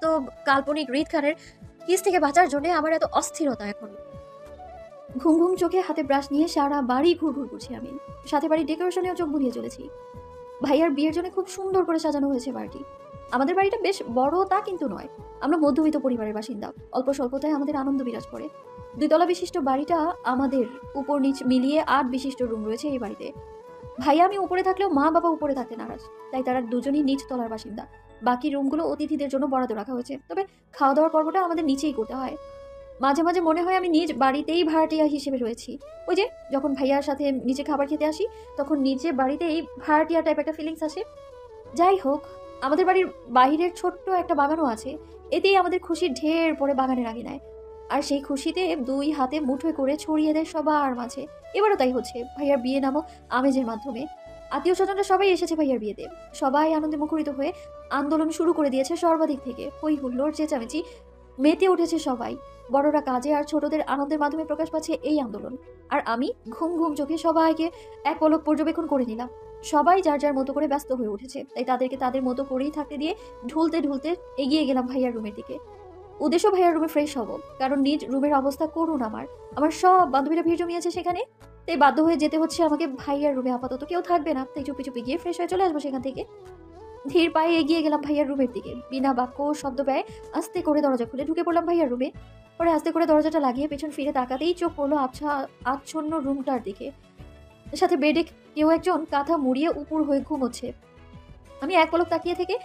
তো কাল্পনিক হৃদ খানের কিস থেকে বাঁচার জন্য আমার এত অস্থিরতা এখন। ঘুম ঘুম চোখে হাতে ব্রাশ নিয়ে সারা বাড়ি ঘুরঘুর করছি আমি। সাথে বাড়ির ডেকোরেশনেও চোখ বুলিয়ে চলেছি। ভাইয়ার বিয়ের জন্য খুব সুন্দর করে সাজানো হয়েছে বাড়িটি। আমাদের বাড়িটা বেশ বড় তা কিন্তু নয়। আমরা মধ্যবিত্ত পরিবারের বাসিন্দা। অল্প স্বল্পতায় আমাদের আনন্দ বিরাজ করে। 2 তলা বিশিষ্ট বাড়িটা আমাদের। উপর নিচ মিলিয়ে 8 বিশিষ্ট রুম রয়েছে এই বাড়িতে। ভাইয়া আমি উপরে থাকলেও মা বাবা উপরে থাকতে নারাজ, তাই তারা দুজনই নিচ তলার বাসিন্দা। বাকি রুমগুলো অতিথিদের জন্য বরাদ্দ রাখা হয়েছে, তবে খাওয়া দাওয়ার পর্বটা আমাদের নিচেই করতে হয়। মাঝে মাঝে মনে হয় আমি নিজ বাড়িতেই ভাড়াটিয়া হিসেবে রয়েছি। ওই যে যখন ভাইয়ার সাথে নিচে খাবার খেতে আসি, তখন নিচে বাড়িতেই ভাড়াটিয়া টাইপ একটা ফিলিংস আসে। যাই হোক, আমাদের বাড়ির বাইরের ছোট্ট একটা বাগানও আছে। এতেই আমাদের খুশির ঢের পরে বাগানের আঙিনায়। আর সেই খুশিতে 2 হাতে মুঠোয় করে ছড়িয়ে দেয় সবার মাঝে। এবারও তাই হচ্ছে ভাইয়ার বিয়ে নামক আমেজের মাধ্যমে। আত্মীয় স্বজনরা সবাই এসেছে ভাইয়ার বিয়েতে। সবাই আনন্দে মুখরিত হয়ে আন্দোলন শুরু করে দিয়েছে সর্বাধিক থেকে। হই হুল্লোড় চেঁচামেচি, মেতে উঠেছে সবাই। বড়রা কাজে আর ছোটদের আনন্দের মাধ্যমে প্রকাশ পাচ্ছে এই আন্দোলন। আর আমি ঘুম ঘুম চোখে সবাইকে এক পলক পর্যবেক্ষণ করে নিলাম। সবাই যার যার মতো করে ব্যস্ত হয়ে উঠেছে, তাই তাদেরকে তাদের মতো করেই থাকতে দিয়ে ঢুলতে ঢুলতে এগিয়ে গেলাম ভাইয়ার রুমের দিকে। উদ্দেশ্য ভাইয়ার রুমে ফ্রেশ হব, কারণ নিজ রুমের অবস্থা করুন। আমার সব বান্ধবীরা ভিড় জমিয়েছে সেখানে, তাই বাধ্য হয়ে যেতে হচ্ছে আমাকে ভাইয়ার রুমে। আপাতত কেউ থাকবে না, তাই চুপি চুপি গিয়ে ফ্রেশ হয়ে চলে আসবো সেখান থেকে। ধীর পায়ে এগিয়ে গেলাম ভাইয়ার রুমের দিকে। বিনা বাক্য শব্দ ব্যয় আস্তে করে দরজা খুলে ঢুকে পড়লাম ভাইয়ার রুমে। পরে আস্তে করে দরজাটা লাগিয়ে পেছন ফিরে তাকাতেই চোখ পড়লো আবছা আচ্ছন্ন রুমটার দিকে। সাথে বেডে কেউ একজন কাঁথা মুড়িয়ে উপুর হয়ে ঘুমোচ্ছে। আমি এক পলক তাকিয়ে থেকে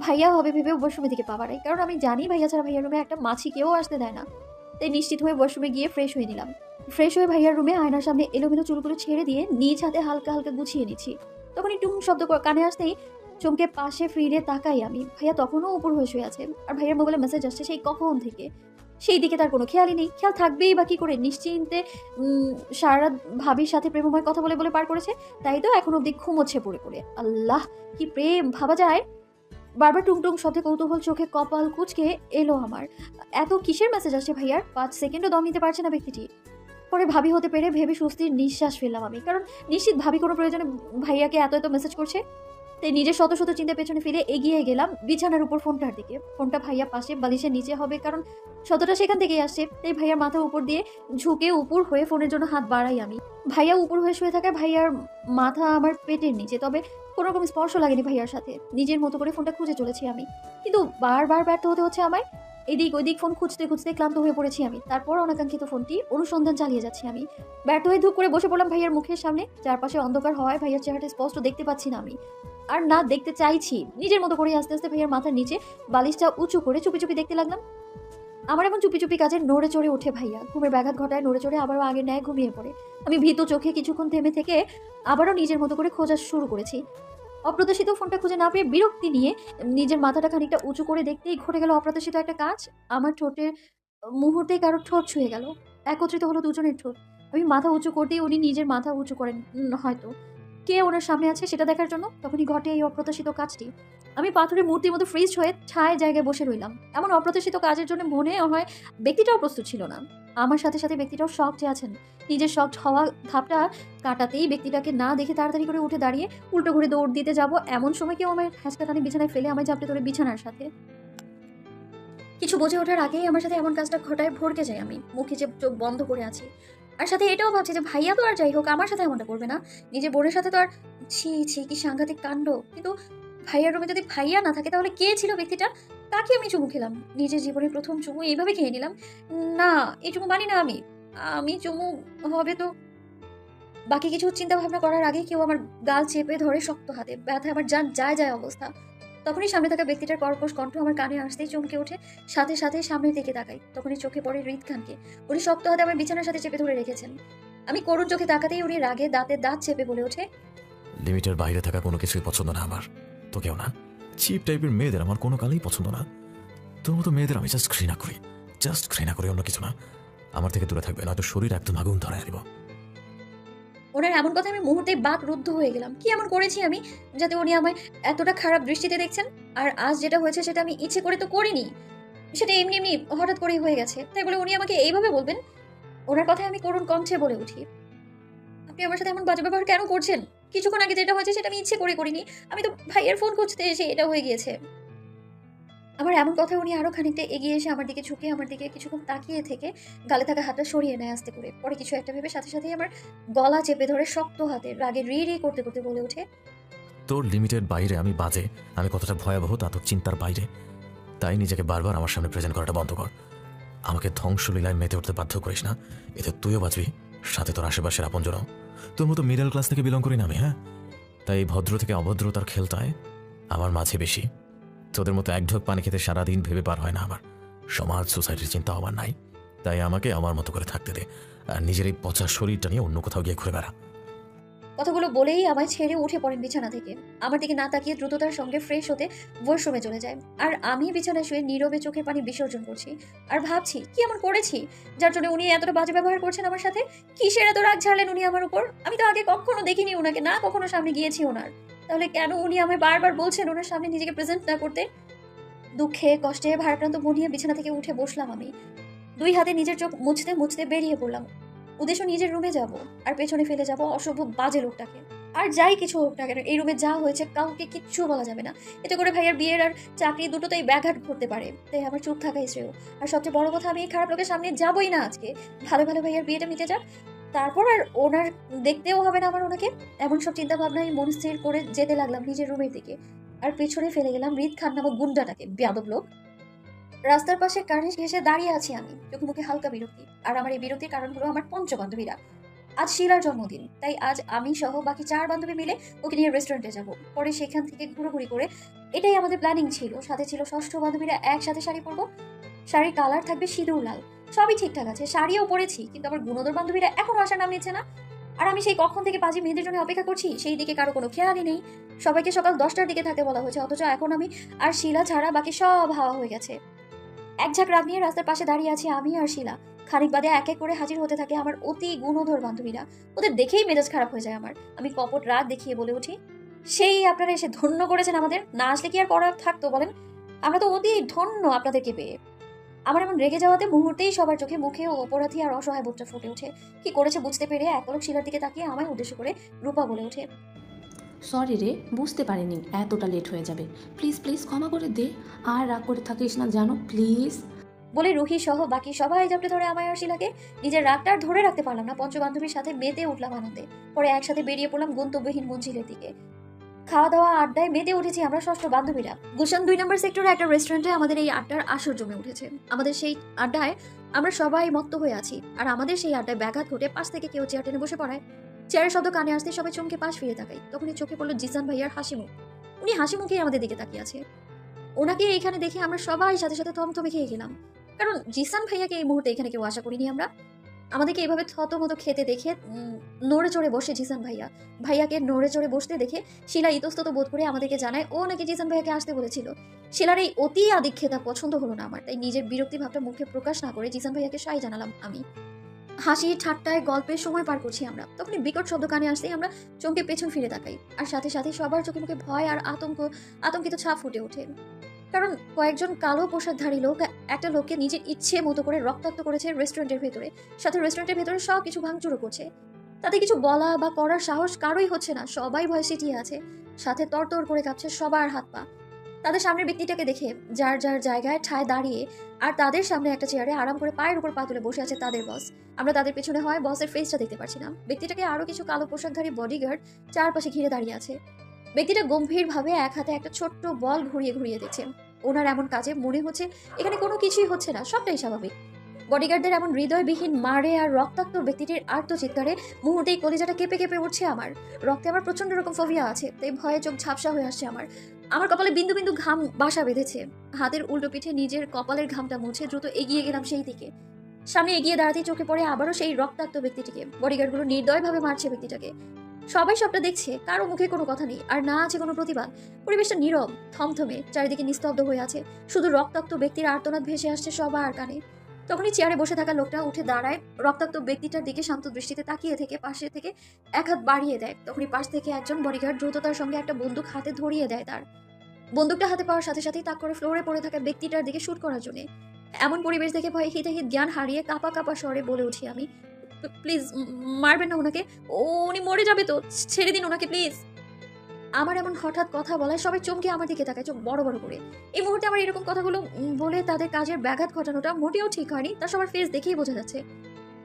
ভাইয়া হবে ভেবে ওয়াশরুমের দিকে পা বাড়াই, কারণ আমি জানি ভাইয়া ছাড়া ভাইয়ার রুমে একটা মাছি কেউ আসতে দেয় না। তাই নিশ্চিত হয়ে ওয়াশরুমে গিয়ে ফ্রেশ হয়ে নিলাম। ফ্রেশ হয়ে ভাইয়ার রুমে আয়নার সামনে এলোমেলো চুলগুলো ছেড়ে দিয়ে নিজ হাতে হালকা হালকা গুছিয়ে নিচ্ছি। তখনই টুং শব্দ কানে আসতেই চমকে পাশে ফিরে তাকাই আমি। ভাইয়া তখনও উপর হয়ে শুয়ে আছে, আর ভাইয়ার মোবাইলে মেসেজ আসছে সেই কখন থেকে। সেই দিকে তার কোনো খেয়ালই নেই। খেয়াল থাকবেই বা কি করে? নিশ্চিন্তে সারা রাত ভাবির সাথে প্রেমময় কথা বলে বলে পার করেছে, তাই তো এখন অব্দি ঘুমোচ্ছে পড়ে পড়ে। আল্লাহ, কি প্রেম ভাবা যায়! বারবার টুংটুং শব্দে কৌতূহল চোখে কপাল কুঁচকে এলো আমার। এত কিসের মেসেজ আসছে ভাইয়ার? 5 সেকেন্ডও দম নিতে পারছে না ব্যক্তিটি। পরে ভাবি হতে পেরে ভেবে স্বস্তির নিঃশ্বাস ফেললাম আমি, কারণ নিশ্চিত ভাবি কোনো প্রয়োজনে ভাইয়াকে এত এত মেসেজ করছে। তাই নিজের শত শত চিন্তা পেছনে ফিরে এগিয়ে গেলাম বিছানার উপর ফোনটার দিকে। ফোনটা ভাইয়া পাশে বালিশের নিচে হবে, কারণ শতটা সেখান থেকেই আসছে। তাই ভাইয়ার মাথা উপর দিয়ে ঝুঁকে উপর হয়ে ফোনের জন্য হাত বাড়াই আমি। ভাইয়া উপর হয়ে শুয়ে থাকায় ভাইয়ার মাথা আমার পেটের নিচে, তবে কোনো রকম স্পর্শ লাগেনি ভাইয়ার সাথে। নিজের মতো করে ফোনটা খুঁজে চলেছি আমি, কিন্তু বারবার ব্যর্থ হতে হচ্ছে আমায়। এদিক ওইদিক ফোন খুঁজতে খুঁজতে ক্লান্ত হয়ে পড়েছি আমি। তারপর অনাকাঙ্ক্ষিত ফোনটি অনুসন্ধান চালিয়ে যাচ্ছি আমি। ব্যর্থ হয়ে ধূপ করে বসে পড়লাম ভাইয়ার মুখের সামনে। চারপাশে অন্ধকার হওয়ায় ভাইয়ার চেহারাটা স্পষ্ট দেখতে পাচ্ছি না আমি, আর না দেখতে চাইছি। নিজের মতো করে আস্তে আস্তে ভাইয়ার মাথার নিচে বালিশটা উঁচু করে চুপি চুপি দেখতে লাগলাম। আমার এমন চুপি চুপি কাজে নড়ে চড়ে ওঠে ভাইয়া। ঘুমের ব্যাঘাত ঘটায় নড়ে চড়ে আবারও আগের ন্যায় ঘুমিয়ে পড়ে। আমি ভীত চোখে কিছুক্ষণ থেমে থেকে আবারও নিজের মতো করে খোঁজা শুরু করেছি। অপ্রত্যাশিত ফোনটা খুঁজে না পেয়ে বিরক্তি নিয়ে নিজের মাথাটা খানিকটা উঁচু করে দেখতেই ঘটে গেল অপ্রত্যাশিত একটা কাজ। আমার ঠোঁটের মুহূর্তেই কারো ঠোঁট ছুঁয়ে গেল। একত্রিত হলো দুজনের ঠোঁট। আমি মাথা উঁচু করতেই উনি নিজের মাথা উঁচু করেন, হয়তো কে ওনার সামনে আছে সেটা দেখার জন্য। তখনই ঘটে এই অপ্রত্যাশিত কাজটি। আমি পাথরের মূর্তির মতো ফ্রিজ হয়ে ছায় জায়গায় বসে রইলাম। এমন অপ্রত্যাশিত কাজের জন্য মনে হয় ব্যক্তিটাও প্রস্তুত ছিল না। আমার সাথে সাথে ব্যক্তিটাও শকড আছেন। নিজের শকড হওয়া ধাপটা কাটাতেই ব্যক্তিটাকে না দেখে তাড়াতাড়ি করে উঠে দাঁড়িয়ে উল্টো ঘুরে দৌড় দিতে যাব, এমন সময় কেউ আমার হ্যাঁচকা টানে বিছানায় ফেলে আমায় ঝাপটে ধরে বিছানার সাথে। কিছু বুঝে ওঠার আগেই আমার সাথে এমন কাজটা ঘটায় ভড়কে যাই আমি। মুখে যে চোখ বন্ধ করে আছি, আর সাথে এটাও ভাবছি যে ভাইয়া তো আর যাই হোক আমার সাথে এমনটা করবে না। নিজের বোনের সাথে তো আর। ছি ছি, কি সাংঘাতিক কাণ্ড! কিন্তু ভাইয়ার রুমে যদি ভাইয়া না থাকে তাহলে কে ছিল ব্যক্তিটা? তাকে আমি চুমু খেলাম। নিজের জীবনের প্রথম চুমু এইভাবে খেয়ে নিলাম। না, এই চুমু মানি না আমি। আমি চুমু হবে তো। বাকি কিছু চিন্তা ভাবনা করার আগে কেউ আমার গাল চেপে ধরে শক্ত হাতে। ব্যথায় আমার জান যায় যায় অবস্থা। তখনই সামনে থাকা ব্যক্তিটার কর্কশ কণ্ঠ আমার কানে আসতেই চমকে ওঠে। সাথে সাথে সামনের দিকে তাকাই। তখনই চোখে পড়ে হৃদ খানকে। উনি শক্ত হাতে আমার বিছানার সাথে চেপে ধরে রেখেছেন। আমি করুণ চোখে তাকাতেই উনি রাগে দাঁতে দাঁত চেপে বলে ওঠে, লিমিটের বাইরে থাকা কোনো কিছুই পছন্দ না আমার। তোকেও না। চিপ টাইপের মেয়েদের আমার কোনো কালেই পছন্দ না। তোর মতো মেয়েদের আমি জাস্ট ঘৃণা করি। জাস্ট ঘৃণা করি, অন্য কিছু না। আমার থেকে দূরে থাকবে, নয়তো শরীর একদম আগুন ধরায় দিব। ওনার এমন কথা আমি মুহূর্তে বাক রুদ্ধ হয়ে গেলাম। কি এমন করেছি আমি যাতে উনি আমায় এতটা খারাপ দৃষ্টিতে দেখছেন? আর আজ যেটা হয়েছে সেটা আমি ইচ্ছে করে তো করিনি। সেটা এমনি এমনি হঠাৎ করেই হয়ে গেছে। তাই বলে উনি আমাকে এইভাবে বলবেন? ওনার কথায় আমি করুণ কণ্ঠে বলে উঠি, আপনি আমার সাথে এমন বাজে ব্যবহার কেন করছেন? কিছুক্ষণ আগে যেটা হয়েছে সেটা আমি ইচ্ছে করে করিনি। আমি তো ভাইয়ের ফোন খুঁজতে এসে এটা হয়ে গিয়েছে। আমার এমন কথা উনি আরো খানিকটা এগিয়ে এসে আমার দিকে ঝুঁকে আমার দিকে কিছুক্ষণ তাকিয়ে থেকে গালে থাকা হাতটা সরিয়ে নেয় আস্তে করে। পরে কিছু একটা ভেবে সাথে সাথেই আমার গলা চেপে ধরে শক্ত হাতে রাগে রি রি করতে করতে বলে ওঠে, তোর লিমিটের বাইরে আমি বাজে, আমি কতটা ভয়াবহ তা তোর চিন্তার বাইরে। তাই নিজেকে বারবার আমার সামনে প্রেজেন্ট করাটা বন্ধ কর। আমাকে ধ্বংসলীলায় মেতে উঠতে বাধ্য করিস না। এতে তুইও বাঁচবি, সাথে তোর আশেপাশের আপনজনও। তোর মতো মিডল ক্লাস থেকে বিলং করি না আমি, হ্যাঁ? তাই এই ভদ্র থেকে অভদ্রতার খেলটায় আমার মাঝে বেশি। তোদের মতো এক ঢোক পানি খেতে সারাদিন ভেবে পার হয় না আমার। সমাজ সোসাইটির চিন্তা আমার নাই। তাই আমাকে আমার মতো করে থাকতে দে, আর নিজের এই পচা শরীরটা নিয়ে অন্য কোথাও গিয়ে ঘুরে বেড়া। কথাগুলো বলেই আমায় ছেড়ে উঠে পড়েন বিছানা থেকে। আমার দিকে না তাকিয়ে দ্রুততার সঙ্গে ফ্রেশ হতে ওয়াশরুমে চলে যায়। আর আমি বিছানায় শুয়ে নীরবে চোখের পানি বিসর্জন করছি আর ভাবছি কি এমন করেছি যার জন্য উনি এতটা বাজে ব্যবহার করছেন আমার সাথে। কিসের এত রাগ ঝাড়লেন উনি আমার উপর? আমি তো আগে কখনো দেখিনি ওনাকে, না কখনো সামনে গিয়েছি ওনার। তাহলে কেন উনি আমায় বারবার বলছেন ওনার সামনে নিজেকে প্রেজেন্ট না করতে? দুঃখে কষ্টে ভারাক্রান্ত মন নিয়ে বিছানা থেকে উঠে বসলাম আমি। দুই হাতে নিজের চোখ মুছতে মুছতে বেরিয়ে পড়লাম। উদ্দেশ্য নিজের রুমে যাব আর পেছনে ফেলে যাব অসভ্য বাজে লোকটাকে। আর যাই কিছু হোক না কেন, এই রুমে যা হয়েছে কাউকে কিচ্ছু বলা যাবে না। এতে করে ভাইয়ার বিয়ের আর চাকরি দুটোতেই ব্যাঘাত ঘটতে পারে। তাই আমার চুপ থাকাই শ্রেয়। আর সবচেয়ে বড় কথা, আমি এই খারাপ লোকের সামনে যাবই না আজকে। ভালো ভালো ভাইয়ার বিয়েটা মিটে যাক, তারপর আর ওনার দেখতেও হবে না আমার ওনাকে। এমন সব চিন্তা ভাবনায় মন স্থির করে যেতে লাগলাম নিজের রুমের দিকে। আর পেছনে ফেলে গেলাম হৃদ খান নামক গুন্ডাটাকে, বেয়াদব লোক। রাস্তার পাশে কার্নিশ ঘেঁষে দাঁড়িয়ে আছি আমি, চোখে মুখে হালকা বিরক্তি। আর আমার এই বিরক্তির কারণ হলো আমার পঞ্চবান্ধবীরা। আজ শিলার জন্মদিন, তাই আজ আমি সহ বাকি 4 বান্ধবী মিলে ওকে নিয়ে রেস্টুরেন্টে যাব। পরে সেখান থেকে ঘুরোঘুরি করে, এটাই আমাদের প্ল্যানিং ছিল। সাথে ছিল ষষ্ঠ বান্ধবীরা একসাথে শাড়ি পরবো, শাড়ির কালার থাকবে সিঁদুর লাল। সবই ঠিকঠাক আছে, শাড়িও পরেছি, কিন্তু আমার গুণদর বান্ধবীরা এখনো আসার নাম নিচ্ছে না। আর আমি সেই কখন থেকে পাজি মেয়েদের জন্য অপেক্ষা করছি, সেই দিকে কারো কোনো খেয়ালই নেই। সবাইকে সকাল 10টার দিকে থাকতে বলা হয়েছে, অথচ এখন আমি আর শিলা ছাড়া বাকি সব হাওয়া হয়ে গেছে। এক ঝাঁক রাগ নিয়ে রাস্তার পাশে দাঁড়িয়ে আছি আমি আর শিলা। খানিক বাদে এক এক করে হাজির হতে থাকে আমার অতি গুণধর বান্ধবীরা। ওদের দেখেই মেজাজ খারাপ হয়ে যায় আমার। আমি কপট রাগ দেখিয়ে বলে উঠি, সেই আপনারা এসে ধন্য করেছেন আমাদের, না আসলে কি আর করা থাকতো বলেন? আমরা তো অতি ধন্য আপনাদেরকে পেয়ে। আমার এমন রেগে যাওয়াতে মুহূর্তেই সবার চোখে মুখে অপরাধী আর অসহায় বোধটা ফুটে ওঠে। কি করেছে বুঝতে পেরে এক পলক শিলার দিকে তাকিয়ে আমায় উদ্দেশ্য করে রূপা বলে ওঠে, সরি রে, বুঝতে পারিনি এতটা লেট হয়ে যাবে। প্লিজ প্লিজ ক্ষমা করে দে, আর রাগ করে থাকিস না জানো, প্লিজ। বলে রুহি সহ বাকি সবাই জাপটে ধরে আমায় আর শিলাকে। নিজের রাগটা আর ধরে রাখতে পারলাম না, পঞ্চবান্ধবীর সাথে মেতে উঠলাম আনন্দে। পরে একসাথে বেরিয়ে পড়লাম গন্তব্যহীন মঞ্জিলের দিকে। খাওয়া দাওয়া আড্ডায় মেতে উঠেছি আমরা ষষ্ঠ বান্ধবীরা। গুলশান 2 নম্বর সেক্টরে একটা রেস্টুরেন্টে আমাদের এই আড্ডার আসর জমে উঠেছে। আমাদের সেই আড্ডায় আমরা সবাই মত্ত হয়ে আছি। আর আমাদের সেই আড্ডায় ব্যাঘাত ঘটে পাশ থেকে কেউ চেয়ার টেনে বসে পড়ায়। চেয়ারের শব্দ কানে আসতে সবাই চমকে পাশ ফিরে তাকাই। তখনই চোখে পড়লো জিসান ভাইয়ার হাসি মুখ। উনি হাসি মুখেই আমাদের দিকে তাকিয়ে আছে। ওনাকে এখানে দেখে আমরা সবাই সাথে সাথে থমথমে খেয়ে গেলাম, কারণ জিসান ভাইয়াকে এই মুহূর্তে এখানে কেউ আশা করিনি আমরা। আমাদেরকে এইভাবে থতমত খেতে দেখে নড়ে চড়ে বসে জিসান ভাইয়াকে নড়ে চড়ে বসতে দেখে শিলা ইতস্তত বোধ করে আমাদেরকে জানায় ও নাকি জিসান ভাইয়াকে আসতে বলেছিল। শিলার এই অতি আদিক্ষেতা পছন্দ হলো না আমার, তাই নিজের বিরক্তি ভাবটা মুখে প্রকাশ না করে জিসান ভাইয়াকে সাই জানালাম আমি। হাসি ঠাট্টায় গল্পের সময় পার করছি আমরা। তখনই বিকট শব্দ কানে আসতেই আমরা চমকে পেছন ফিরে তাকাই। আর সাথে সাথে সবার চোখে মুখে ভয় আর আতঙ্কিত ছাপ ফুটে ওঠে। কারণ কয়েকজন কালো পোশাকধারী লোক একটা লোককে নিজের ইচ্ছে মতো করে রক্তাক্ত করেছে রেস্টুরেন্টের ভেতরে, সাথে রেস্টুরেন্টের ভেতরে সব কিছু ভাঙচুরও করছে। তাতে কিছু বলা বা করার সাহস কারোই হচ্ছে না, সবাই ভয় সিটিয়ে আছে। সাথে তরতর করে কাঁপছে সবার হাত পা। তাদের সামনের ব্যক্তিটাকে দেখে যার যার জায়গায় ঠায় দাঁড়িয়ে, আর তাদের সামনে একটা চেয়ারে আরাম করে পায়ের উপর পা তুলে বসে আছে তাদের বস। আমরা তাদের পেছনে হয় বসের ফেসটা দেখতে পাচ্ছি না। ব্যক্তিটাকে আরো কিছু কালো পোশাকধারী বডিগার্ড চারপাশে ঘিরে দাঁড়িয়ে আছে। ব্যক্তিটা গম্ভীরভাবে এক হাতে একটা ছোট্ট বল ঘুরিয়ে ঘুরিয়ে দিচ্ছে। ওনার এমন কাজে মনে হচ্ছে এখানে কোনো কিছুই হচ্ছে না, সবটাই স্বাভাবিক। বডিগার্ডদের এমন হৃদয়বিহীন মারে আর রক্তাক্ত ব্যক্তিটির আর্ত চিৎকারে মুহূর্তেই কলিজাটা কেঁপে কেঁপে উঠছে আমার। রক্তে আমার প্রচন্ড রকম ফোবিয়া আছে, তাই ভয়ে চোখ ঝাপসা হয়ে আসছে আমার কপালে বিন্দু বিন্দু ঘাম বাসা বেঁধেছে। হাতের উল্টো পিঠে নিজের কপালের ঘামটা মুছে দ্রুত এগিয়ে গেলাম সেই দিকে। সামনে এগিয়ে দাঁড়াতেই চোখে পড়ে আবারও সেই রক্তাক্ত ব্যক্তিটিকে। বডিগার্ডগুলো নির্দয়ভাবে মারছে ব্যক্তিটাকে। সবাই সবটা দেখছে, কারো মুখে কোনো কথা নেই, আর না আছে কোনো প্রতিবাদ। পরিবেশটা নীরব, থমথমে, চারিদিকে নিস্তব্ধ হয়ে আছে। শুধু রক্তাক্ত ব্যক্তির আর্তনাদ ভেসে আসছে সবার কানে। তখনই চেয়ারে বসে থাকা লোকটা উঠে দাঁড়ায়, রক্তাক্ত ব্যক্তিটার দিকে শান্ত দৃষ্টিতে তাকিয়ে থেকে পাশে থেকে এক হাত বাড়িয়ে দেয়। তখনই পাশ থেকে একজন বডিগার্ড দ্রুততার সঙ্গে একটা বন্দুক হাতে ধরিয়ে দেয় তার। বন্দুকটা হাতে পাওয়ার সাথে সাথেই তাক করে ফ্লোরে পড়ে থাকা ব্যক্তিটার দিকে শুট করার জন্য। এমন পরিবেশ দেখে ভয়ে হিতাহিত জ্ঞান হারিয়ে কাপা কাপা স্বরে বলে উঠি আমি, প্লিজ মারবেন না ওনাকে, উনি মরে যাবে তো, ছেড়ে দিন ওনাকে প্লিজ। আমার এমন হঠাৎ কথা বলায় সবাই চমকে আমার দিকে তাকায় চোখ বড় বড় করে। এই মুহূর্তে আমার এরকম কথাগুলো বলে তাদের কাজের ব্যাঘাত ঘটানোটা মোটেও ঠিক হয়নি, তা সবার ফেস দেখেই বোঝা যাচ্ছে।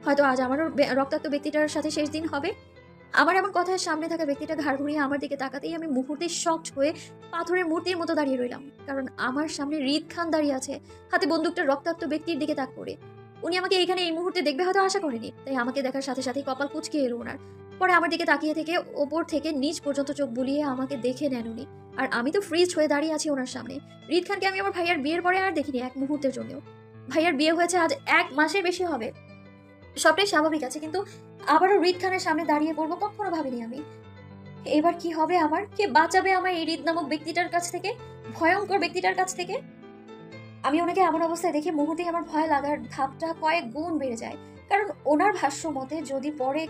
হয়তো আজ আমারও রক্তাক্ত ব্যক্তিটার সাথে শেষ দিন হবে। আমার এমন কথায় সামনে থাকা ব্যক্তিটা ঘাড় ঘুরিয়ে আমার দিকে তাকাতেই আমি মুহূর্তে শকড হয়ে পাথরের মূর্তির মতো দাঁড়িয়ে রইলাম, কারণ আমার সামনে রিদ খান দাঁড়িয়ে আছে, হাতে বন্দুকটা রক্তাক্ত ব্যক্তির দিকে তাক করে। উনি আমাকে এখানে এই মুহূর্তে দেখবে হয়তো আশা করেনি, তাই আমাকে দেখার সাথে সাথেই কপাল কুঁচকে এলো ওনার। পরে আমার দিকে তাকিয়ে থেকে ওপর থেকে নিচ পর্যন্ত চোখ বুলিয়ে আমাকে দেখে নেন উনি। আর আমি তো ফ্রিজ হয়ে দাঁড়িয়ে আছি ওনার সামনে। রিদ খানকে আমি আমার ভাইয়ার বিয়ের পরে আর দেখিনি এক মুহূর্তের জন্যও। ভাইয়ার বিয়ে হয়েছে আজ 1 মাসের বেশি হবে, সবটাই স্বাভাবিক আছে, কিন্তু আবারও রিদ খানের সামনে দাঁড়িয়ে পড়বো কখনো ভাবিনি আমি। এবার কি হবে আমার? কে বাঁচাবে আমার এই রিদ নামক ব্যক্তিটার কাছ থেকে, ভয়ঙ্কর ব্যক্তিটার কাছ থেকে? আমি ওনাকে এমন অবস্থায় দেখে মুহূর্তেই আমার ভয় লাগার ধাপটা কয়েক গুণ বেড়ে যায়, কারণ ওনার ভাষ্য মতে যদি পরে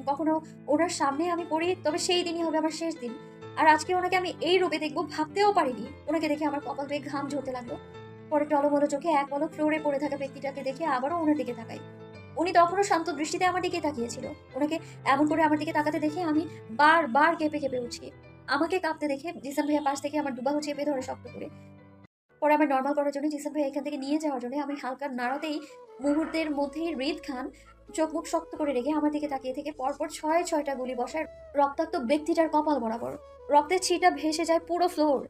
কখনো ওনার সামনে আমি পড়ি তবে সেই দিনই হবে আমার শেষ দিন। আর আজকে ওনাকে আমি এই রূপে দেখবো ভাবতেও পারিনি। ওনাকে দেখে আমার কপাল বেয়ে ঘাম ঝরতে লাগলো। পরে টলমলো চোখে এক পলক ফ্লোরে পড়ে থাকা ব্যক্তিটাকে দেখে আবারও ওনার দিকে তাকাই। উনি তখনও শান্ত দৃষ্টিতে আমার দিকে তাকিয়েছিল। ওনাকে এমন করে আমার দিকে তাকাতে দেখে আমি বারবার কেঁপে কেঁপে উঠি। আমাকে কাঁপতে দেখে জিসান ভাইয়া পাশ থেকে আমার দুবাহু চেপে ধরে শক্ত করে। পরে আমার নর্মাল করার জন্য জিসান ভাই এখান থেকে নিয়ে যাওয়ার জন্য আমি হালকা নাড়াতেই মুহূর্তের মধ্যেই রিদ খান চোখ মুখ শক্ত করে রেখে আমার দিকে তাকিয়ে থেকে পরপর 6-6টা গুলি বসায় রক্তাক্ত ব্যক্তিটার কপাল বরাবর। রক্তের ছিটা ভেসে যায় পুরো ফ্লোর,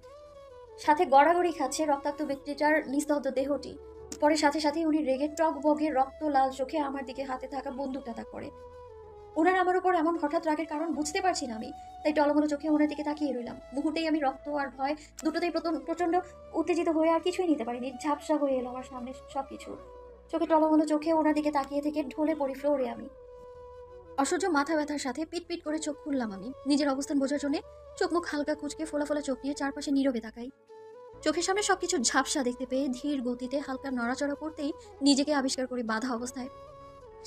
সাথে গড়াগড়ি খাচ্ছে রক্তাক্ত ব্যক্তিটার নিস্তব্ধ দেহটি। পরে সাথে সাথেই উনি রেগে টক বগে রক্ত লাল চোখে আমার দিকে হাতে থাকা বন্দুকটা তাক করে। ওনার আমার উপর এমন হঠাৎ রাগের কারণ বুঝতে পারছি না আমি, তাই টলমলো চোখে ওনার দিকে তাকিয়ে রইলাম। মুহূর্তেই আমি রক্ত আর ভয় দুটোতেই প্রচন্ড উত্তেজিত হয়ে আর কিছুই নিতে পারিনি। ঝাপসা হয়ে এলো আমার সামনে সবকিছু। চোখে টলমলো চোখে ওনার দিকে তাকিয়ে থেকে ঢলে পড়ি ফ্লোরে আমি। অসহ্য মাথা ব্যথার সাথে পিট করে চোখ খুললাম আমি। নিজের অবস্থান বোঝার জন্য চোখ মুখ হালকা কুচকে ফোলা ফোলা চোখ নিয়ে চারপাশে নীরবে তাকাই। চোখের সামনে সবকিছু ঝাপসা দেখতে পেয়ে ধীর গতিতে হালকা নড়াচড়া করতেই নিজেকে আবিষ্কার করি বাধা অবস্থায়।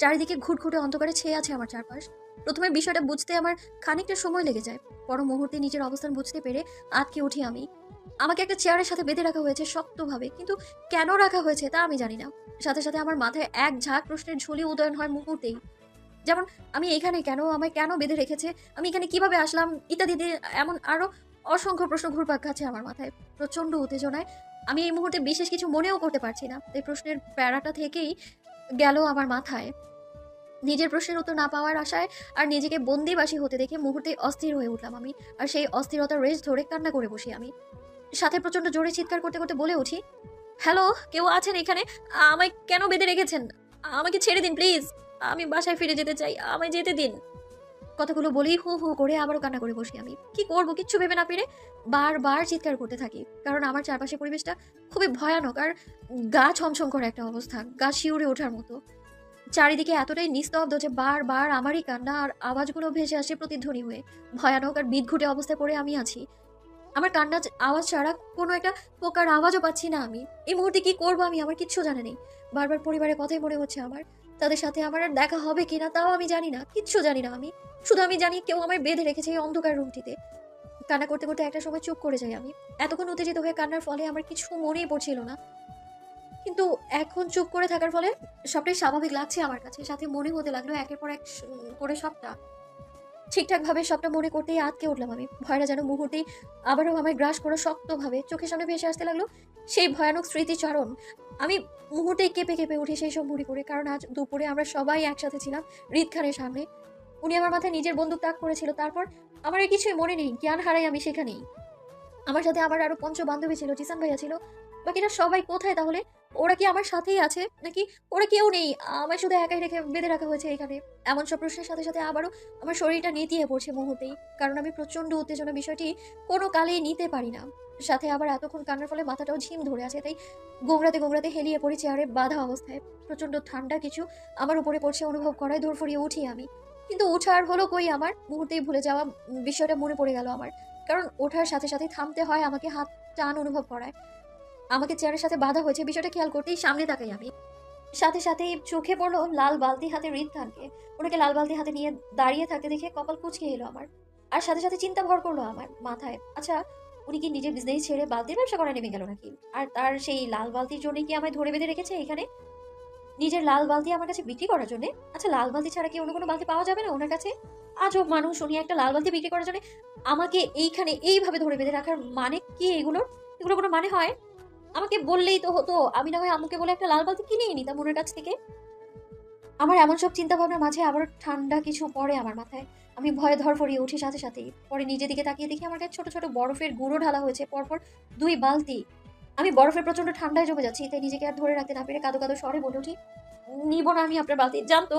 চারিদিকে ঘুটঘুটে অন্ধকারে ছেয়ে আছে আমার চারপাশ। প্রথমে বিষয়টা বুঝতে আমার খানিকটা সময় লেগে যায়। পর মুহূর্তে নিজের অবস্থান বুঝতে পেরে আটকে উঠি আমি। আমাকে একটা চেয়ারের সাথে বেঁধে রাখা হয়েছে শক্তভাবে, কিন্তু কেন রাখা হয়েছে তা আমি জানি না। সাথে সাথে আমার মাথায় এক ঝাঁক প্রশ্নের ঝুলি উদয়ন হয় মুহূর্তেই। যেমন আমি এখানে কেন, আমায় কেন বেঁধে রেখেছে, আমি এখানে কিভাবে আসলাম ইত্যাদি এমন আরো অসংখ্য প্রশ্ন ঘুরপাক খাচ্ছে আমার মাথায়। প্রচন্ড উত্তেজনায় আমি এই মুহূর্তে বিশেষ কিছু মনেও করতে পারছি না। এই প্রশ্নের প্যারাটা থেকেই গেল আমার মাথায়। নিজের প্রশ্নের উত্তর না পাওয়ার আশায় আর নিজেকে বন্দিবাসী হতে দেখে মুহূর্তে অস্থির হয়ে উঠলাম আমি। আর সেই অস্থিরতার রেশ ধরে কান্না করে বসি আমি। সাথে প্রচন্ড জোরে চিৎকার করতে করতে বলে উঠি, হ্যালো, কেউ আছেন এখানে? আমায় কেন বেঁধে রেখেছেন? আমাকে ছেড়ে দিন প্লিজ, আমি বাসায় ফিরে যেতে চাই, আমায় যেতে দিন। কথাগুলো বলেই হু হু করে আবারও কান্না করে বসি আমি। কি করবো কিচ্ছু ভেবে না পেরে বারবার চিৎকার করতে থাকি, কারণ আমার চারপাশে পরিবেশটা খুবই ভয়ানক আর গা ছমছম করা একটা অবস্থা, গা শিউরে ওঠার মতো। চারিদিকে এতটাই নিস্তব্ধ যে বারবার আমারই কান্না আর আওয়াজগুলো ভেসে আসে প্রতিধ্বনি হয়ে। ভয়ানক আর বিদঘুটে অবস্থায় পড়ে আমি আছি। আমার কান্নার আওয়াজ ছাড়া কোনো একটা পোকার আওয়াজও পাচ্ছি না আমি। এই মুহূর্তে কি করবো আমি, আমার কিচ্ছু জানা নেই। বারবার পরিবারের কথাই মনে হচ্ছে আমার। তাদের সাথে আমার আর দেখা হবে কিনা তাও আমি জানি না, কিচ্ছু জানি না আমি। শুধু আমি জানি কেউ আমায় বেঁধে রেখেছে এই অন্ধকার রুমটিতে। কান্না করতে করতে একটা সময় চুপ করে যাই আমি। এতক্ষণ উত্তেজিত হয়ে কান্নার ফলে আমার কিছু মনেই পড়ছিল না, কিন্তু এখন চুপ করে থাকার ফলে সবটাই স্বাভাবিক লাগছে আমার কাছে। সাথে মনে হতে লাগলো একের পর এক করে সবটা ঠিকঠাকভাবে সবটা মনে করতেই আটকে উঠলাম আমি। ভয়টা যেন মুহূর্তেই আবারও আমায় গ্রাস করে শক্তভাবে চোখের সামনে ভেসে আসতে লাগলো সেই ভয়ানক স্মৃতিচারণ। আমি মুহূর্তেই কেঁপে কেঁপে উঠি সেই সব মনে করে, কারণ আজ দুপুরে আমরা সবাই একসাথে ছিলাম রিদ খানের সামনে। উনি আমার মাথায় নিজের বন্দুক তাক করেছিল, তারপর আমার আর কিছুই মনে নেই, জ্ঞান হারাই আমি সেখানেই। আমার সাথে আমার আরো 5 বান্ধবী ছিল, জিসান ভাইয়া ছিল, বাকিরা সবাই কোথায় তাহলে? ওরা কি আমার সাথেই আছে নাকি ওরা কেউ নেই, আমায় শুধু একাই রেখে বেঁধে রাখা হয়েছে এখানে? এমন সব প্রশ্নের সাথে সাথে আবারও আমার শরীরটা নেতিয়ে পড়ছে মুহূর্তেই, কারণ আমি প্রচন্ড উত্তেজনা বিষয়টি কোনো কালেই নিতে পারি না। সাথে আবার এতক্ষণ কান্নার ফলে মাথাটাও ঝিম ধরে আছে, তাই গোমরাতে হেলিয়ে পড়ি চেয়ারে বাঁধা অবস্থায়। প্রচন্ড ঠান্ডা কিছু আমার উপরে পড়ছে অনুভব করায় দৌড় ফুরিয়ে উঠি আমি। কিন্তু ওঠার হলো কই আমার, মুহূর্তেই ভুলে যাওয়া বিষয়টা মনে পড়ে গেল আমার, কারণ ওঠার সাথে সাথে থামতে হয় আমাকে, হাত টান অনুভব করায়। আমাকে চেয়ারের সাথে বাঁধা হয়েছে বিষয়টা খেয়াল করতেই সামনে তাকাই আমি। সাথে সাথেই চোখে পড়লো লাল বালতি হাতে রিদ খানকে। ওনাকে লাল বালতি হাতে নিয়ে দাঁড়িয়ে থাকতে দেখে কপাল কুঁচকে এলো আমার। আর সাথে সাথে চিন্তা ভর করলো আমার মাথায়, আচ্ছা উনি কি নিজের বিজনেস ছেড়ে বালতির ব্যবসা করা নেমে গেল নাকি? আর তার সেই লাল বালতির জন্য কি আমায় ধরে বেঁধে রেখেছে এখানে? নিজের লাল বালতি আমার কাছে বিক্রি করার জন্য? আচ্ছা, লাল বালতি ছাড়া কি অন্য কোনো বালতি পাওয়া যাবে না ওনার কাছে? আজব মানুষ উনি, একটা লাল বালতি বিক্রি করার জন্য আমাকে এইখানে এইভাবে ধরে বেঁধে রাখার মানে কি এগুলোর? এগুলো কোনো মানে হয়? আমাকে বললেই তো হতো, আমি না হয় আম্মুকে বলে একটা লাল বালতি কিনেই নিতাম ওনার কাছ থেকে। আমার এমন সব চিন্তা ভাবনার মাঝে আবারও ঠান্ডা কিছু পড়ে আমার মাথায়। আমি ভয়ে ধরফরিয়ে উঠি সাথে সাথেই। পরে নিজের দিকে তাকিয়ে দেখি আমার কাছে ছোট ছোট বরফের গুঁড়ো ঢালা হয়েছে পরপর 2 বালতি। আমি বরফের প্রচন্ড ঠান্ডায় জমে যাচ্ছি, তাই নিজেকে আর ধরে রাখতে না পেরে কাঁদো কাঁদো স্বরে বলে উঠি, নিব না আমি আপনার বালতি, জানতো।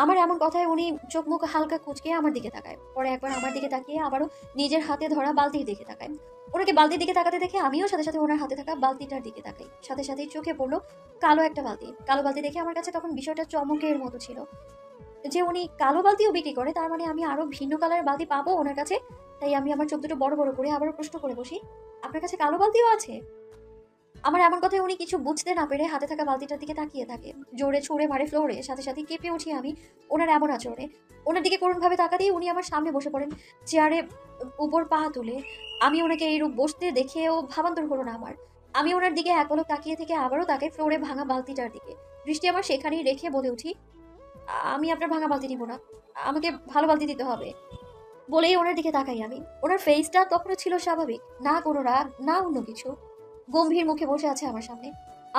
আমার এমন কথায় উনি চোখ মুখ হালকা কুঁচকে আমার দিকে তাকায়। পরে একবার আমার দিকে তাকিয়ে আবারও নিজের হাতে ধরা বালতির দিকে তাকায়। ওনাকে বালতির দিকে তাকাতে দেখে আমিও সাথে সাথে ওনার হাতে থাকা বালতিটার দিকে তাকাই। সাথে সাথেই চোখে পড়লো কালো একটা বালতি। কালো বালতি দেখে আমার কাছে তখন বিষয়টা চমকের মতো ছিল যে উনি কালো বালতিও বিক্রি করে, তার মানে আমি আরো ভিন্ন কালারের বালতি পাবো ওনার কাছে। তাই আমি আমার চোখ দুটো বড় বড় করে আবারও প্রশ্ন করে বসি, আপনার কাছে কালো বালতিও আছে? আমার এমন কথায় উনি কিছু বুঝতে না পেরে হাতে থাকা বালতিটার দিকে তাকিয়ে থাকে। জোরে ছুঁড়ে মারে ফ্লোরে। সাথে সাথে কেঁপে উঠি আমি ওনার এমন আচরণে। ওনার দিকে করুণভাবে তাকাতেই উনি আমার সামনে বসে পড়েন, চেয়ারে উপর পা তুলে। আমি ওনাকে এইরূপ বসতে দেখেও ভাবান্তর হলো না আমার। আমি ওনার দিকে এক পলক তাকিয়ে থেকে আবারও তাকে ফ্লোরে ভাঙা বালতিটার দিকে দৃষ্টি আমার সেখানেই রেখে বলে উঠি, আমি আপনার ভাঙা বালতি নিব না, আমাকে ভালো বালতি দিতে হবে। বলেই ওনার দিকে তাকাই আমি। ওনার ফেসটা তখনও ছিল স্বাভাবিক, না কোনো রাগ না অন্য কিছু। গম্ভীর মুখে বসে আছে আমার সামনে।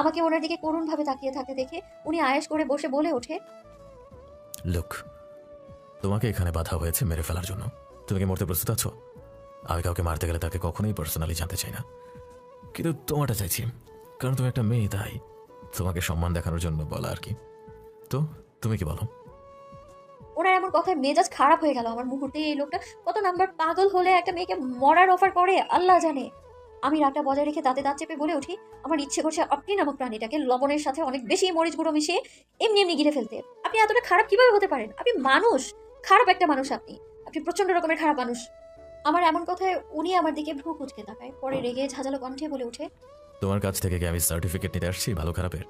আমাকে ওনার দিকে করুণভাবে তাকিয়ে থাকতে দেখে উনি আয়েশ করে বসে বলে ওঠে, লুক, তোমাকে এখানে বাধা হয়েছে মেরে ফেলার জন্য। তুমি কি মরতে প্রস্তুত আছো? আমি কাউকে মারতে গেলে তাকে কখনোই পার্সোনালি জানতে চাই না, কিন্তু তোমারটা চাইছি, কারণ তুমি একটা মেয়ে, তাই তোমাকে সম্মান দেখানোর জন্য বলা আর কি। তো তুমি কি বলো? ওনার এমন কথায় মেজাজ খারাপ হয়ে গেল আমার মুহূর্তে। এই লোকটা কত নাম্বার পাগল হলে একটা মেয়েকে মরার অফার করে আল্লাহ জানে। আমি রাগটা বজায় রেখে দাঁতে দাঁত চেপে বলে উঠি, আমার ইচ্ছে করছে আপনি নামক প্রাণীটাকে লবণের সাথে অনেক বেশি মরিচ গুঁড়ো মিশিয়ে এমনি এমনি গিলে ফেলতে। আপনি এতটা খারাপ কিভাবে হতে পারেন? আপনি মানুষ, খারাপ একটা মানুষ। আপনি আপনি প্রচন্ড রকমের খারাপ মানুষ। আমার এমন কথায় উনি আমার দিকে ভ্রু কুঁচকে তাকায়। পরে রেগে ঝাঁঝালো কণ্ঠে বলে ওঠে, তোমার কাছ থেকে কি আমি সার্টিফিকেট নিতে আসছি ভালো খারাপের?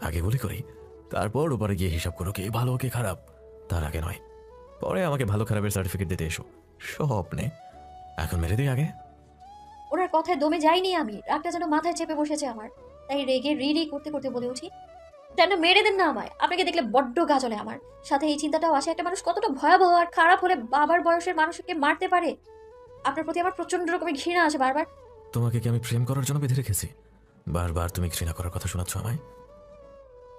আগে গুলি করি, তারপর ওপারে গিয়ে হিসাব করো কে ভালো কে খারাপ। তার আগে নয়, পরে আমাকে ভালো খারাপের সার্টিফিকেট দিতে এসো স্বপ্নে। এখন মেরে দিই আগে। ওনার কথায় দমে যাইনি আমি। রাগটা যেন মাথায় চেপে বসেছে আমার। তাই রেগে রিরি করতে করতে বলে উঠি, যেন মেরে দেন না আমায়। আপনাকে দেখলে বড্ড গা জ্বলে আমার। সাথে এই চিন্তাটাও আসে, একটা মানুষ কতটা ভয়াবহ আর খারাপ হলে বাবার বয়সের মানুষকে মারতে পারে। আপনার প্রতি আমার প্রচন্ড রকমের ঘৃণা আসে বারবার। তোমাকে কি আমি প্রেম করার জন্য বেঁধে রেখেছি? বারবার তুমি ঘৃণা করার কথা শোনাচ্ছ আমায়।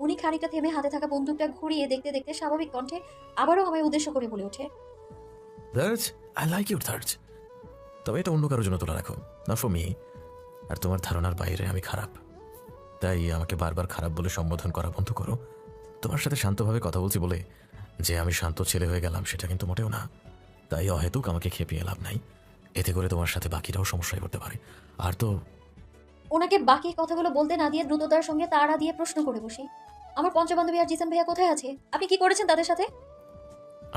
উনি খানিকটা থেমে হাতে থাকা বন্দুকটা ঘুরিয়ে দেখতে দেখতে স্বাভাবিক কণ্ঠে আবারও আমায় উদ্দেশ্য করে বলে ওঠে, দার্জ, আই লাইক ইউর দার্জ। তবে এটা অন্য কারোর জন্য তোলা রাখো, নট ফর মি। আর তোমার ধারণার বাইরে আমি খারাপ, তাই আমাকে বারবার খারাপ বলে সম্বোধন করা বন্ধ করো। তোমার সাথে শান্তভাবে কথা বলছি বলে যে আমি শান্ত ছেলে হয়ে গেলাম সেটা কিন্তু মোটেও না। তাই অহেতুক আমাকে খেপিয়ে লাভ নাই, এতে করে তোমার সাথে বাকিরাও সমস্যায় পড়তে পারে। আর তো ওনাকে বাকি কথাগুলো বলতে না দিয়ে দ্রুততার সঙ্গে তাড়া দিয়ে প্রশ্ন করে বসি, আমার পঞ্চবান্ধবী আর জিসান ভাইয়া কোথায় আছে? আপনি কি করেছেন তাদের সাথে?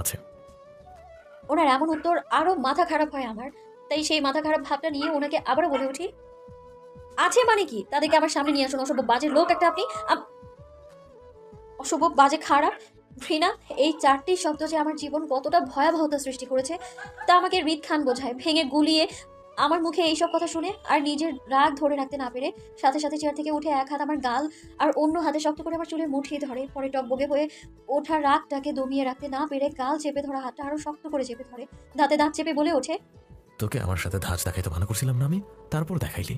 আছে। ওনার এমন উত্তর আরো মাথা খারাপ হয় আমার। তাই সেই মাথা খারাপ ভাবটা নিয়ে ওনাকে আবারও বলে উঠি, আছে মানে কি? তাদেরকে আমার সামনে নিয়ে আসুন। অসভ্য বাজে লোক একটা আপনি। অসভ্য বাজে খারাপ ঘৃণা, এই 4টি শব্দ যে আমার জীবন কতটা ভয়াবহতা সৃষ্টি করেছে তা আমাকে হৃদ খান বোঝায়। ভেঙে গুলিয়ে আমার মুখে এইসব কথা শুনে আর নিজের রাগ ধরে রাখতে না পেরে সাথে সাথে চেয়ার থেকে উঠে এক হাত আমার গাল আর অন্য হাতে শক্ত করে আমার চুলের মুঠিয়ে ধরে। পরে টকবগে হয়ে ওঠা রাগটাকে দমিয়ে রাখতে না পেরে গাল চেপে ধরা হাতটা আরো শক্ত করে চেপে ধরে দাঁতে দাঁত চেপে বলে ওঠে, তোকে আমার সাথে ধাঁচ দেখাইতে ভালো করছিলাম না আমি, তারপর দেখাইলি।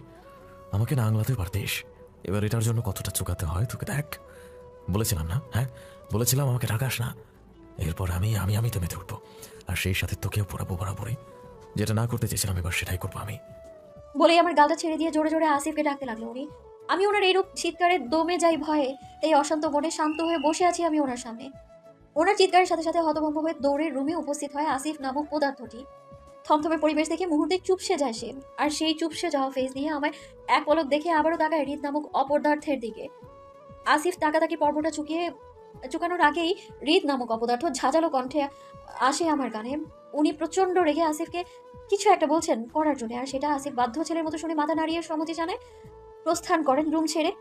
আমাকে না আংলাতে পারতিস। এবার এটার জন্য কতটা চোকাতে হয় তোকে দেখ। বলেছিলাম না? হ্যাঁ বলেছিলাম আমাকে রাগাস না। এরপর আমি আমি আমি তো মেতে উঠবো, আর সেই সাথে তোকেও পড়াবো বরাবরই। যেটা না করতে চেয়েছিলাম এবার সেটাই করবো আমি। বলেই আমার গালটা ছেড়ে দিয়ে জোরে জোরে আসিফকে ডাকতে লাগলো উনি। আমি ওনার এইরূপ চিৎকারে দমে যাই ভয়ে। তাই অশান্ত মনে শান্ত হয়ে বসে আছি আমি ওনার সামনে। ওনার চিৎকারের সাথে সাথে হতভম্ব হয়ে দৌড়ের রুমে উপস্থিত হয় আসিফ নামক পদার্থটি। থমথমে পরিবেশ দেখে মুহূর্তে চুপসে যায় সে। আর সেই চুপসে যাওয়া ফেস দিয়ে আমায় এক পলক দেখে আবারও তাকায় হৃদ নামক অপদার্থের দিকে। আসিফ তাকাতাকি পর্বটা চুকানোর আগেই হৃদ নামক অপদার্থ ঝাঁঝালো কণ্ঠে আসে আমার কানে। উনি প্রচন্ড রেগে আসিফকে কিছু একটা বলছেন করার জন্য, আর সেটা আসিফ বাধ্য ছেলের মতো শুনে মাথা নাড়িয়ে সম্মতি জানায়। প্রস্থান করেন রুম ছেড়ে।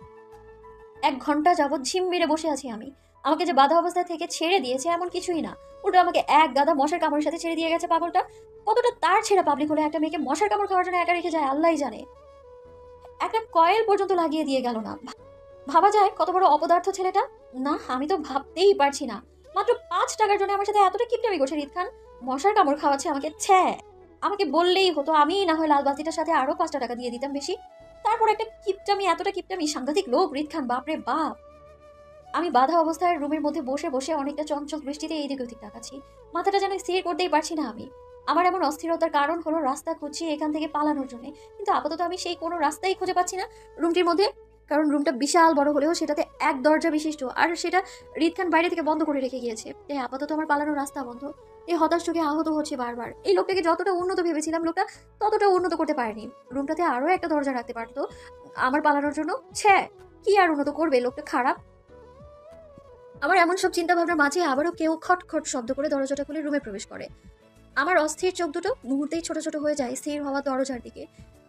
1 ঘন্টা যাবৎ ঝিম মেরে বসে আছি আমি। আমাকে যে বাধা অবস্থায় থেকে ছেড়ে দিয়েছে এমন কিছুই না, উল্টো আমাকে এক গাদা মশার কামড়ের সাথে ছেড়ে দিয়ে গেছে পাগলটা। কতটা তার ছেঁড়া পাবলিক হলে একটা মেয়েকে মশার কামড় খাওয়ার জন্য একা রেখে যায় আল্লাহই জানে। একটা কয়েল পর্যন্ত লাগিয়ে দিয়ে গেল না। ভাবা যায় কত বড় অপদার্থ ছেলেটা। না, আমি তো ভাবতেই পারছি না, মাত্র 5 টাকার জন্য আমার সাথে এতটা কিপটামি করছে রিদ খান। মশার কামড় খাওয়াচ্ছে আমাকে। আমাকে বললেই হতো, আমি না হয় লাল বালতিটার সাথে আরো 5টা টাকা দিয়ে দিতাম বেশি। তারপর একটা কিপটামি, এতটা কিপটামি, সাংঘাতিক লোক রিদ খান, বাপরে বাপ। আমি বাধা অবস্থায় রুমের মধ্যে বসে বসে অনেকটা চঞ্চল দৃষ্টিতে এইদিকে ওদিক তাকাচ্ছি। মাথাটা যেন স্থির করতেই পারছি না আমি। আমার এমন অস্থিরতার কারণ হলো রাস্তা খুঁজছি এখান থেকে পালানোর জন্য, কিন্তু আপাতত আমি সেই কোনো রাস্তাই খুঁজে পাচ্ছি না রুমটির মধ্যে। কারণ রুমটা বিশাল বড় হলেও সেটাতে এক দরজা বিশিষ্ট, আর সেটা রিদ খান বাইরে থেকে বন্ধ করে রেখে গিয়েছে। তাই আপাতত আমার পালানোর রাস্তা বন্ধ। এই হতাশ চোখে আহত হচ্ছে বারবার। এই লোকটাকে যতটা উন্নত ভেবেছিলাম, লোকটা ততটা উন্নত করতে পারেনি। রুমটাতে আরো একটা দরজা রাখতে পারতো আমার পালানোর জন্য। কি আর উন্নত করবে, লোকটা খারাপ। আমার এমন সব চিন্তা ভাবনার মাঝে আবারও কেউ খটখট শব্দ করে দরজাটা খুলে রুমে প্রবেশ করে। আমার অস্থির চোখ দুটো মুহূর্তেই ছোট ছোট হয়ে যায় স্থির হওয়া দরজার দিকে।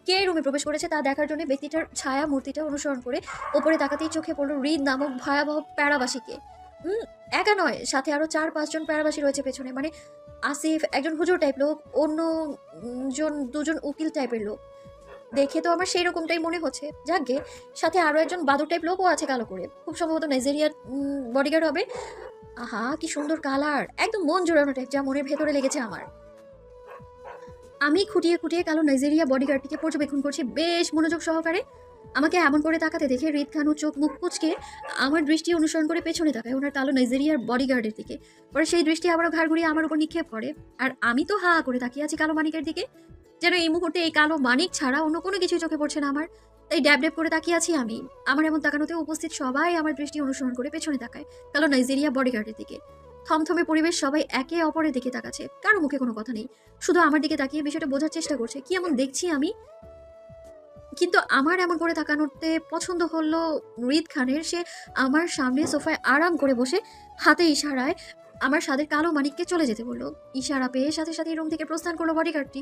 কে রুমে প্রবেশ করেছে তা দেখার জন্য ব্যক্তিটার ছায়া মূর্তিটা অনুসরণ করে ওপরে তাকাতেই চোখে পড়ল রিদ নামক ভয়াবহ প্যারাবাসীকে। একা নয়, সাথে আরো 4-5 জন প্যারাবাসী রয়েছে পেছনে। মানে আসিফ একজন হুজুর টাইপ লোক, অন্য দুজন উকিল টাইপের লোক। দেখে তো আমার সেই রকমটাই মনে হচ্ছে। যাকগে, সাথে আরো একজন বাদুর টাইপ লোকও আছে কালো করে, খুব সম্ভবত নাইজেরিয়ার বডিগার্ড হবে। আহা, কি সুন্দর কালার, একদম মন জোড়ানো টাইপ, যা মনের ভেতরে লেগেছে আমার। আমি খুঁটিয়ে খুঁটিয়ে কালো নাইজেরিয়া বডিগার্ডটিকে পর্যবেক্ষণ করছি বেশ মনোযোগ সহকারে। আমাকে এমন করে তাকাতে দেখে রিদ খানু চোখ মুখ কুচকে আমার দৃষ্টি অনুসরণ করে পেছনে তাকায় ওনার কালো নাইজেরিয়ার বডিগার্ডের দিকে। পরে সেই দৃষ্টি আবারও ঘাড় ঘুরিয়ে আমার উপর নিক্ষেপ করে। আর আমি তো হা করে তাকিয়ে আছি কালো মানিকের দিকে, যেন এই মুহূর্তে এই কালো মানিক ছাড়া অন্য কোনো কিছুই চোখে পড়ছে না আমার। তাই ড্যাব ড্যাব করে তাকিয়ে আছি আমি। আমার এমন তাকানোতে উপস্থিত সবাই আমার দৃষ্টি অনুসরণ করে পেছনে তাকায় কালো নাইজেরিয়া বডিগার্ডের দিকে। থমথমে পরিবেশ, সবাই একে অপরের দিকে তাকাচ্ছে, কারো মুখে কোনো কথা নেই, শুধু আমার দিকে তাকিয়ে বিষয়টা বোঝার চেষ্টা করছে কি এমন দেখছি আমি। কিন্তু আমার এমন করে তাকানোতে পছন্দ হলো রিদ খানের। সে আমার সামনে সোফায় আরাম করে বসে হাতে ইশারায় আমার সাদের কালো মানিককে চলে যেতে বললো। ইশারা পেয়ে সাথে সাথে রুম থেকে প্রস্থান করলো বডিগার্ডটি।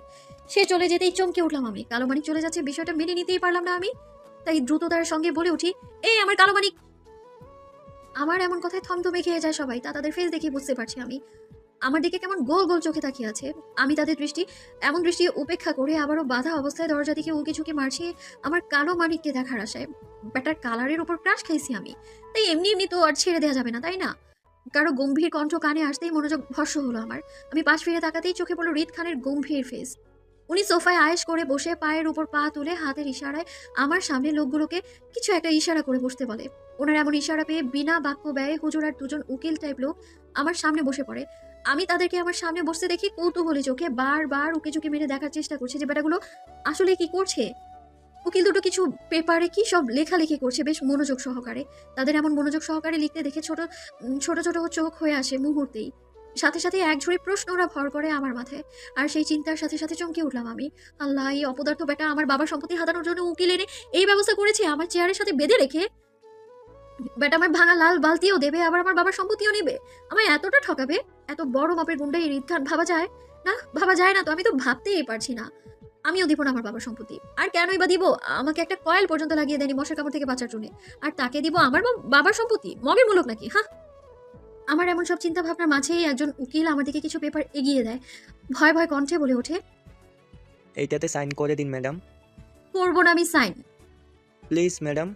সে চলে যেতেই চমকে উঠলাম আমি। কালো মানিক চলে যাচ্ছে, বিষয়টা মেনে নিতেই পারলাম না আমি। তাই দ্রুততার সঙ্গে বলে উঠি, এই আমার কালো মানিক। আমার এমন কথায় থমথমে খেয়ে যায় সবাই, তা তাদের ফেস দেখে বুঝতে পারছি আমি। আমার দিকে কেমন গোল গোল চোখে তাকিয়ে আছে। আমি তাদের এমন দৃষ্টি উপেক্ষা করে আবারও বাধা অবস্থায় দরজা দিকে উকি ঝুঁকি মারছি আমার কালো মানিককে দেখার আশায়। ব্যাটার কালারের উপর ক্রাশ খাইছি আমি, তাই এমনি এমনি তো আর ছেড়ে দেওয়া যাবে না, তাই না? কারো গম্ভীর কণ্ঠ কানে আসতেই মনোযোগ ভস্ম হলো আমার। আমি পাশ ফিরে তাকাতেই চোখে পড়লো রিদ খানের গম্ভীর ফেস। উনি সোফায় আয়েশ করে বসে পায়ের উপর পা তুলে হাতের ইশারায় আমার সামনে লোকগুলোকে কিছু একটা ইশারা করে বসতে বলে। ওনার এমন ইশারা পেয়ে বিনা বাক্য ব্যয়ে হুজুর আর 2জন উকিল টাইপ লোক আমার সামনে বসে পড়ে। আমি তাদেরকে আমার সামনে বসতে দেখি কৌতূহলী চোখে বারবার উকি ঝুঁকি মেরে দেখার চেষ্টা করছে যে বেটাগুলো আসলে কি করছে। উকিল দুটো কিছু পেপারে কি সব লেখালেখি করছে বেশ মনোযোগ সহকারে। তাদের এমন মনোযোগ সহকারে লিখতে দেখে ছোট ছোট ছোট চোখ হয়ে আসে মুহূর্তেই। সাথে সাথে এক ঝুড়ি প্রশ্ন ওরা ভর করে আমার মাথায়। আর সেই চিন্তার সাথে সাথে চমকে উঠলাম আমি। আল্লাহ, এই অপদার্থ বেটা আমার বাবার সম্পত্তি হাতানোর জন্য উকিল এনে এই ব্যবস্থা করেছে আমার চেয়ারের সাথে বেঁধে রেখে। বেটা আমার ভাঙা লাল বালতিও দেবে, আবার আমার বাবার সম্পত্তিও নেবে, আমায় এতটা ঠকাবে। এত বড় মাপের গুন্ডা এই রিদ খান, ভাবা যায় না? ভাবা যায় না তো? আমি তো ভাবতেই পারছি না। আমিও দিব না আমার বাবার সম্পত্তি। আর কেনই বা দিব? আমাকে একটা কয়েল পর্যন্ত লাগিয়ে দেয়নি মশার কামড় থেকে বাঁচার জন্য, আর তাকে দিব আমার বাবার সম্পত্তি? মগের মূলক নাকি? হ্যাঁ। আমার এমন সব চিন্তা ভাবনার মাঝেই একজন উকিল আমার দিকে কিছু পেপার এগিয়ে দেয়। ভয় ভয় কণ্ঠে বলে ওঠে, এইটাতে সাইন করে দিন ম্যাডাম। করবো না আমি সাইন। Please madam.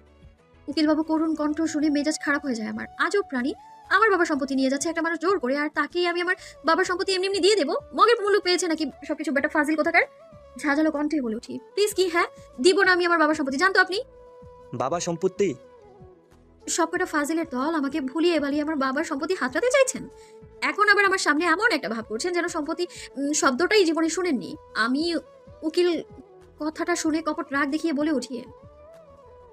উকিলবাবু করুণ কণ্ঠ শুনে মেজাজ খারাপ হয়ে যায় আমার। আজব প্রাণী, আমার বাবার সম্পত্তি নিয়ে যাচ্ছে একটা মানুষ জোর করে, আর তাকেই আমি আমার বাবার সম্পত্তি এমনি এমনি দিয়ে দেবো? মগের মূল্য পেয়েছে নাকি সবকিছু? বেটা ফাজিল কোথাকার। ঝাঁঝালো কণ্ঠে বলে উঠি, প্লিজ। কি? হ্যাঁ, দিব না আমি আমার বাবার সম্পত্তি, জানতো আপনি? বাবা সম্পত্তি? সবকটা ফাজিলের দল আমাকে ভুলিয়ে বালিয়ে আমার বাবার সম্পত্তি হাতড়াতে চাইছেন। এখন আবার আমার সামনে এমন একটা ভাব করছেন যেন সম্পত্তি শব্দটাই জীবনে শুনেননি। আমি উকিল কথাটা শুনে কপট রাগ দেখিয়ে বলে উঠিয়ে,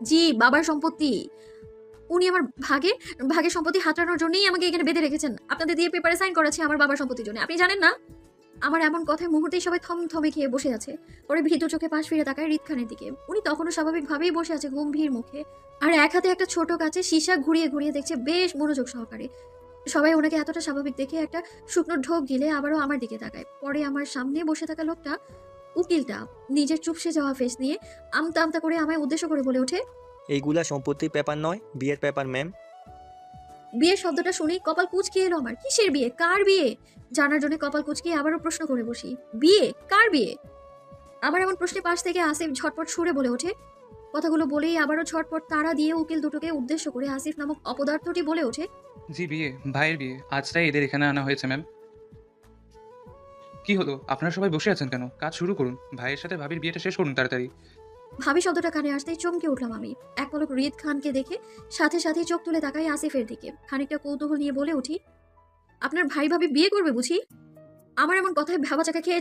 জি, বাবার সম্পত্তি। উনি আমার ভাগে সম্পত্তি হাতড়ানোর জন্যই আমাকে এখানে বেঁধে রেখেছেন। আপনাদের দিয়ে পেপারে সাইন করাচ্ছে আমার বাবার সম্পত্তির জন্য, আপনি জানেন না? আমার এমন কথায় মুহূর্তেই সবাই থমথমে খেয়ে বসে আছে। পরে ভীতু চোখে পাশ ফিরে তাকায় রিদ খানের দিকে। উনি তখনও স্বাভাবিকভাবেই বসে আছে গম্ভীর মুখে, আর এক হাতে একটা ছোট কাচে সীসা ঘুরিয়ে ঘুরিয়ে দেখছে বেশ মনোযোগ সহকারে। সবাই ওনাকে এতটা স্বাভাবিক দেখে একটা শুকনো ঢোক গিলে আবারও আমার দিকে তাকায়। পরে আমার সামনে বসে থাকা লোকটা, উকিলটা, নিজের চুপসে যাওয়া ফেস নিয়ে আমতা আমতা করে আমায় উদ্দেশ্য করে বলে ওঠে, এইগুলা সম্পত্তির পেপার নয়, বিয়ের পেপার ম্যাম। বিয়ের শব্দটা শুনেই কপাল কুঁচকে এলো আমার। কিসের বিয়ে? কার বিয়ে? জানার জন্য কপাল কুঁচকে আবারও প্রশ্ন করে বসি, বিয়ে? কার বিয়ে? আমার এমন প্রশ্নে পাশ থেকে আসিফ ঝটপট সুরে বলে ওঠে, কথাগুলো বলেই আবারও ছটপট তাড়া দিয়ে উকিল দুটোকে উদ্দেশ্য করে আসিফ নামক অপদার্থটি বলে ওঠে, জি বিয়ে, ভাইয়ের বিয়ে, আজটাই এদের এখানে আনা হয়েছে ম্যাম। কি হলো, আপনারা সবাই বসে আছেন কেন? কাজ শুরু করুন, ভাইয়ের সাথে ভাবির বিয়েটা শেষ করুন তাড়াতাড়ি। ভাবি শব্দটা কানে আসতেই চমকে উঠলাম আমি। এক পলক রিদ খানকে দেখে সাথে সাথে চোখ তুলে তাকাই আসিফের দিকে। খানিকটা কৌতূহল নিয়ে বলে উঠি, আপনার ভাই ভাবি বিয়ে করবে বুঝি? আমার এমন কথায় ভ্যাবাচাকা খেয়ে